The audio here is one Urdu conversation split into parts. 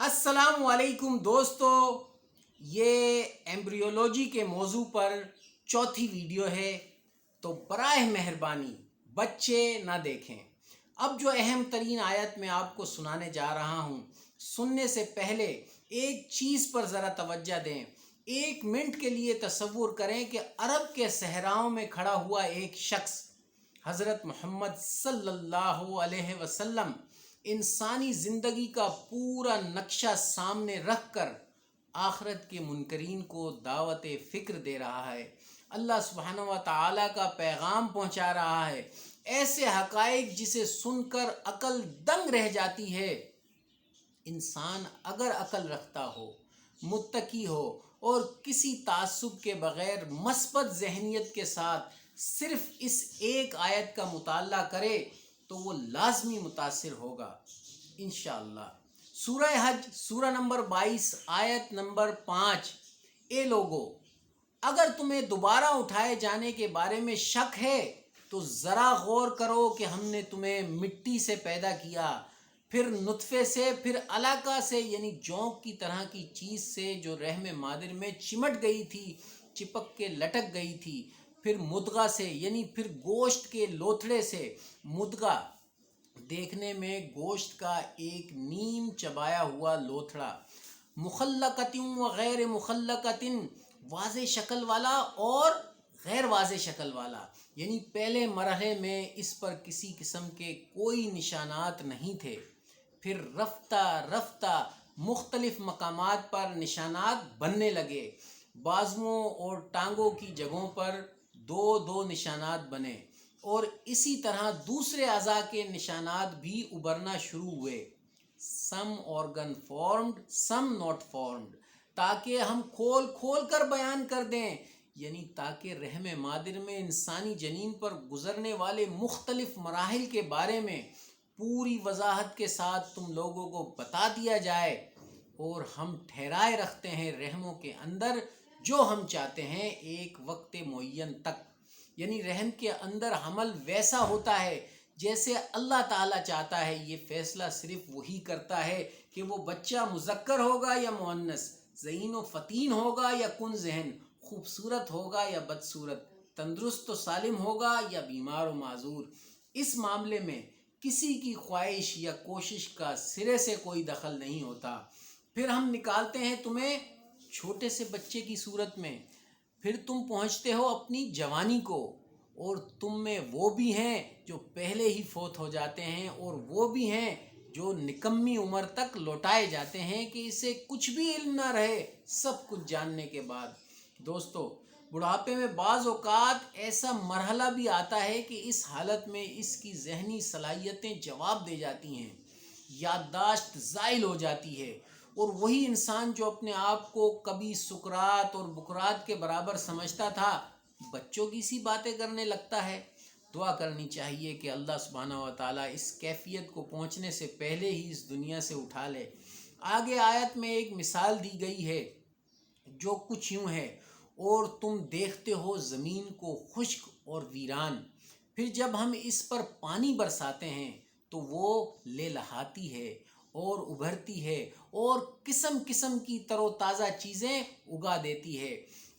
السلام علیکم دوستو، یہ ایمبریولوجی کے موضوع پر چوتھی ویڈیو ہے، تو براہ مہربانی بچے نہ دیکھیں۔ اب جو اہم ترین آیت میں آپ کو سنانے جا رہا ہوں، سننے سے پہلے ایک چیز پر ذرا توجہ دیں۔ 1 منٹ کے لیے تصور کریں کہ عرب کے صحراؤں میں کھڑا ہوا ایک شخص حضرت محمد صلی اللہ علیہ وسلم انسانی زندگی کا پورا نقشہ سامنے رکھ کر آخرت کے منکرین کو دعوت فکر دے رہا ہے، اللہ سبحانہ و تعالیٰ کا پیغام پہنچا رہا ہے، ایسے حقائق جسے سن کر عقل دنگ رہ جاتی ہے۔ انسان اگر عقل رکھتا ہو، متقی ہو اور کسی تعصب کے بغیر مثبت ذہنیت کے ساتھ صرف اس ایک آیت کا مطالعہ کرے تو وہ لازمی متاثر ہوگا انشاءاللہ۔ سورہ حج سورہ نمبر 22 آیت نمبر 5۔ اے لوگو، اگر تمہیں دوبارہ اٹھائے جانے کے بارے میں شک ہے تو ذرا غور کرو کہ ہم نے تمہیں مٹی سے پیدا کیا، پھر نطفے سے، پھر علقہ سے یعنی جونک کی طرح کی چیز سے جو رحم مادر میں چمٹ گئی تھی، چپک کے لٹک گئی تھی، پھر مدغہ سے یعنی پھر گوشت کے لوتھڑے سے۔ مدغہ دیکھنے میں گوشت کا ایک نیم چبایا ہوا لوتھڑا، مخلقۃ و غیر مخلقۃ، واضح شکل والا اور غیر واضح شکل والا، یعنی پہلے مرحلے میں اس پر کسی قسم کے کوئی نشانات نہیں تھے، پھر رفتہ رفتہ مختلف مقامات پر نشانات بننے لگے، بازوؤں اور ٹانگوں کی جگہوں پر 2 نشانات بنے، اور اسی طرح دوسرے اعضاء کے نشانات بھی ابھرنا شروع ہوئے، some organ formed some not formed, تاکہ ہم کھول کھول کر بیان کر دیں، یعنی تاکہ رحم مادر میں انسانی جنین پر گزرنے والے مختلف مراحل کے بارے میں پوری وضاحت کے ساتھ تم لوگوں کو بتا دیا جائے، اور ہم ٹھہرائے رکھتے ہیں رحموں کے اندر جو ہم چاہتے ہیں ایک وقت معین تک، یعنی رحم کے اندر حمل ویسا ہوتا ہے جیسے اللہ تعالیٰ چاہتا ہے۔ یہ فیصلہ صرف وہی کرتا ہے کہ وہ بچہ مذکر ہوگا یا مؤنث، ذہین و فتین ہوگا یا کن ذہن، خوبصورت ہوگا یا بدصورت، تندرست و سالم ہوگا یا بیمار و معذور۔ اس معاملے میں کسی کی خواہش یا کوشش کا سرے سے کوئی دخل نہیں ہوتا۔ پھر ہم نکالتے ہیں تمہیں چھوٹے سے بچے کی صورت میں، پھر تم پہنچتے ہو اپنی جوانی کو، اور تم میں وہ بھی ہیں جو پہلے ہی فوت ہو جاتے ہیں، اور وہ بھی ہیں جو نکمی عمر تک لوٹائے جاتے ہیں کہ اسے کچھ بھی علم نہ رہے سب کچھ جاننے کے بعد۔ دوستو، بڑھاپے میں بعض اوقات ایسا مرحلہ بھی آتا ہے کہ اس حالت میں اس کی ذہنی صلاحیتیں جواب دے جاتی ہیں، یادداشت زائل ہو جاتی ہے، اور وہی انسان جو اپنے آپ کو کبھی سکرات اور بکرات کے برابر سمجھتا تھا بچوں کی سی باتیں کرنے لگتا ہے۔ دعا کرنی چاہیے کہ اللہ سبحانہ و تعالیٰ اس کیفیت کو پہنچنے سے پہلے ہی اس دنیا سے اٹھا لے۔ آگے آیت میں ایک مثال دی گئی ہے جو کچھ یوں ہے، اور تم دیکھتے ہو زمین کو خشک اور ویران، پھر جب ہم اس پر پانی برساتے ہیں تو وہ لہلہاتی ہے اور ابھرتی ہے اور قسم قسم کی تر و تازہ چیزیں اگا دیتی ہے۔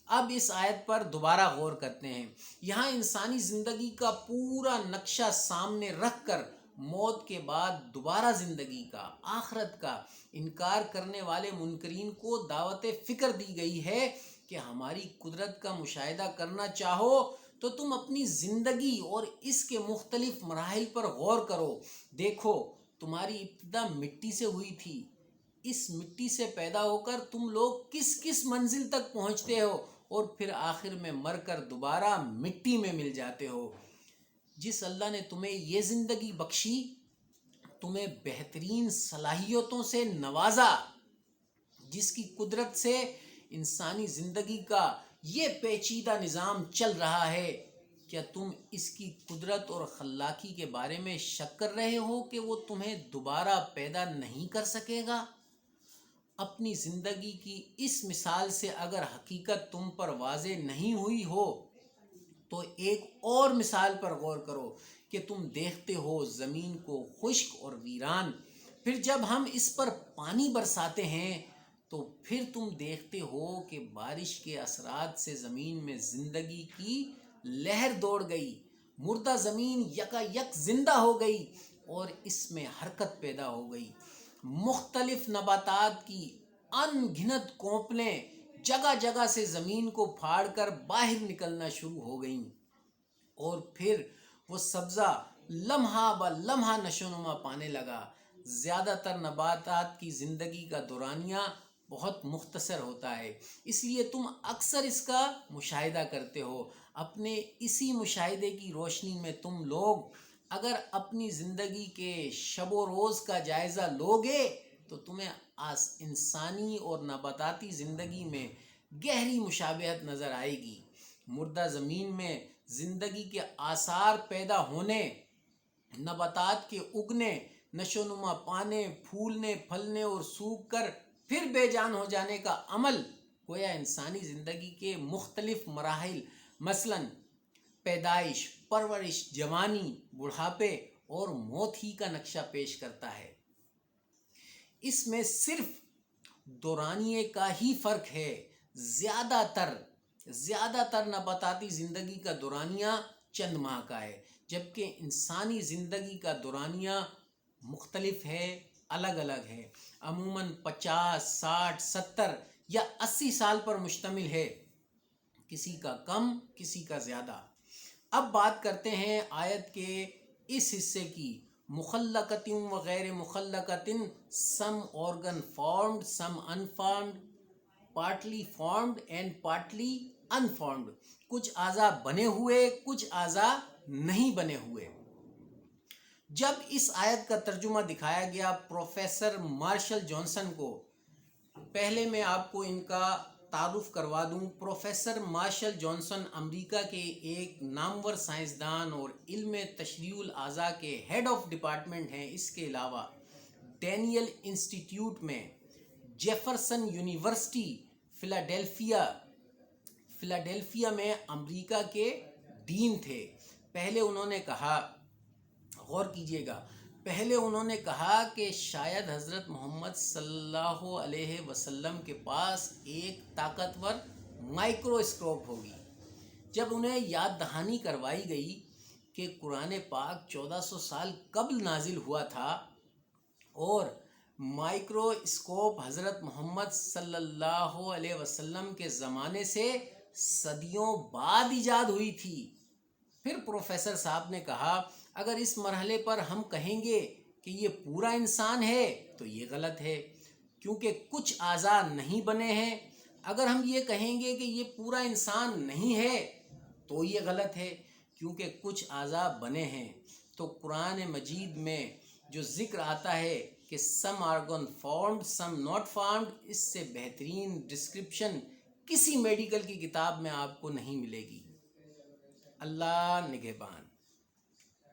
اب اس آیت پر دوبارہ غور کرتے ہیں۔ یہاں انسانی زندگی کا پورا نقشہ سامنے رکھ کر موت کے بعد دوبارہ زندگی کا، آخرت کا انکار کرنے والے منکرین کو دعوت فکر دی گئی ہے کہ ہماری قدرت کا مشاہدہ کرنا چاہو تو تم اپنی زندگی اور اس کے مختلف مراحل پر غور کرو۔ دیکھو، تمہاری ابتدا مٹی سے ہوئی تھی، اس مٹی سے پیدا ہو کر تم لوگ کس کس منزل تک پہنچتے ہو، اور پھر آخر میں مر کر دوبارہ مٹی میں مل جاتے ہو۔ جس اللہ نے تمہیں یہ زندگی بخشی، تمہیں بہترین صلاحیتوں سے نوازا، جس کی قدرت سے انسانی زندگی کا یہ پیچیدہ نظام چل رہا ہے، کیا تم اس کی قدرت اور خلاقی کے بارے میں شک کر رہے ہو کہ وہ تمہیں دوبارہ پیدا نہیں کر سکے گا؟ اپنی زندگی کی اس مثال سے اگر حقیقت تم پر واضح نہیں ہوئی ہو تو ایک اور مثال پر غور کرو کہ تم دیکھتے ہو زمین کو خشک اور ویران، پھر جب ہم اس پر پانی برساتے ہیں تو پھر تم دیکھتے ہو کہ بارش کے اثرات سے زمین میں زندگی کی لہر دوڑ گئی، مردہ زمین یکا یک زندہ ہو گئی اور اس میں حرکت پیدا ہو گئی۔ مختلف نباتات کی ان گنت کونپلیں جگہ جگہ سے زمین کو پھاڑ کر باہر نکلنا شروع ہو گئیں، اور پھر وہ سبزہ لمحہ بہ لمحہ نشو نما پانے لگا۔ زیادہ تر نباتات کی زندگی کا دورانیہ بہت مختصر ہوتا ہے، اس لیے تم اکثر اس کا مشاہدہ کرتے ہو۔ اپنے اسی مشاہدے کی روشنی میں تم لوگ اگر اپنی زندگی کے شب و روز کا جائزہ لوگے تو تمہیں انسانی اور نباتاتی زندگی میں گہری مشابہت نظر آئے گی۔ مردہ زمین میں زندگی کے آثار پیدا ہونے، نباتات کے اگنے، نشو نما پانے، پھولنے پھلنے اور سوکھ کر پھر بے جان ہو جانے کا عمل گویا انسانی زندگی کے مختلف مراحل مثلاً پیدائش، پرورش، جوانی، بڑھاپے اور موت ہی کا نقشہ پیش کرتا ہے۔ اس میں صرف دورانیے کا ہی فرق ہے۔ زیادہ تر نباتاتی زندگی کا دورانیہ چند ماہ کا ہے، جبکہ انسانی زندگی کا دورانیہ مختلف ہے، الگ الگ ہے، عموماً 50، 60، 70 یا 80 سال پر مشتمل ہے، کسی کا کم کسی کا زیادہ۔ اب بات کرتے ہیں آیت کے اس حصے کی، مخلقۃ و غیر مخلقۃ، سم organ formed, some unformed, partly formed and partly unformed، کچھ اعضاء بنے ہوئے کچھ اعضاء نہیں بنے ہوئے۔ جب اس آیت کا ترجمہ دکھایا گیا پروفیسر مارشل جانسن کو، پہلے میں آپ کو ان کا تعارف کروا دوں۔ پروفیسر مارشل جانسن امریکہ کے ایک نامور سائنسدان اور علم تشریح الاعضاء کے ہیڈ آف ڈپارٹمنٹ ہیں۔ اس کے علاوہ ڈینیل انسٹیٹیوٹ میں، جیفرسن یونیورسٹی فلاڈیلفیا میں امریکہ کے ڈین تھے۔ پہلے انہوں نے کہا، غور کیجئے گا، پہلے انہوں نے کہا کہ شاید حضرت محمد صلی اللہ علیہ وسلم کے پاس ایک طاقتور مائکرواسکوپ ہوگی۔ جب انہیں یاد دہانی کروائی گئی کہ قرآن پاک 1400 سال قبل نازل ہوا تھا اور مائکرواسکوپ حضرت محمد صلی اللہ علیہ وسلم کے زمانے سے صدیوں بعد ایجاد ہوئی تھی، پھر پروفیسر صاحب نے کہا اگر اس مرحلے پر ہم کہیں گے کہ یہ پورا انسان ہے تو یہ غلط ہے، کیونکہ کچھ اعضاء نہیں بنے ہیں۔ اگر ہم یہ کہیں گے کہ یہ پورا انسان نہیں ہے تو یہ غلط ہے، کیونکہ کچھ اعضاء بنے ہیں۔ تو قرآن مجید میں جو ذکر آتا ہے کہ some organ formed some not formed, اس سے بہترین ڈسکرپشن کسی میڈیکل کی کتاب میں آپ کو نہیں ملے گی۔ اللہ نگہبان۔